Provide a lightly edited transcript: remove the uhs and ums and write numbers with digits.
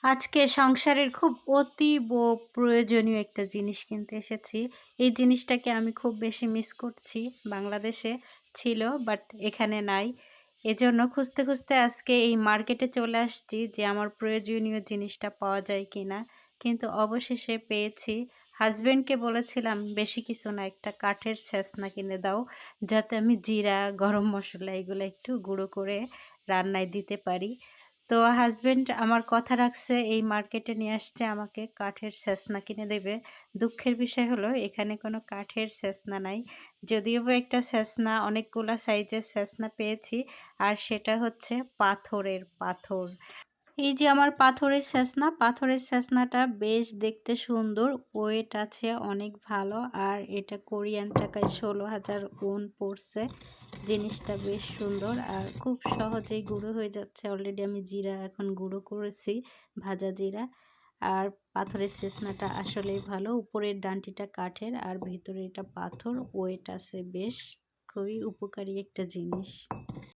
আজকে সংসারের খুব অতীব প্রয়োজনীয় একটা জিনিস কিনতে এসেছি। এই জিনিসটাকে আমি খুব বেশি মিস করছি। বাংলাদেশে ছিল বাট এখানে নাই। এজন্য খুঁজতে, খুঁজতে আজকে এই মার্কেটে চলে আসছি যে আমার প্রয়োজনীয় জিনিসটা পাওয়া যায় কিনা। কিন্তু অবশেষে পেয়েছি। হাসব্যান্ডকে বলেছিলাম বেশি কিছু না, একটা কাঠের ছ্যাঁচনা কিনে দাও যাতে আমি জিরা, গরম মসলা এগুলো একটু গুঁড়ো করে রান্নায় দিতে পারি। তো হাসব্যান্ড আমার কথা রাখছে, এই মার্কেটে নিয়ে আসছে আমাকে কাঠের ছ্যাঁচনা কিনে দেবে। দুঃখের বিষয় হলো এখানে কোনো কাঠের ছ্যাঁচনা নাই। যদিও বা একটা ছ্যাঁচনা, অনেকগুলা সাইজের ছ্যাঁচনা পেয়েছি, আর সেটা হচ্ছে পাথরের পাথর। এই যে আমার পাথরের ছ্যাঁচনাটা বেশ দেখতে সুন্দর, ওয়েট আছে অনেক ভালো, আর এটা কোরিয়ান টাকায় 16,000 ওন পড়ছে। জিনিসটা বেশ সুন্দর আর খুব সহজেই গুঁড়ো হয়ে যাচ্ছে। অলরেডি আমি জিরা এখন গুঁড়ো করেছি, ভাজা জিরা। আর পাথরের ছ্যাঁচনাটা আসলেই ভালো, উপরের ডান্টিটা কাঠের আর ভিতরে এটা পাথর, ওয়েট আছে বেশ, খুবই উপকারী একটা জিনিস।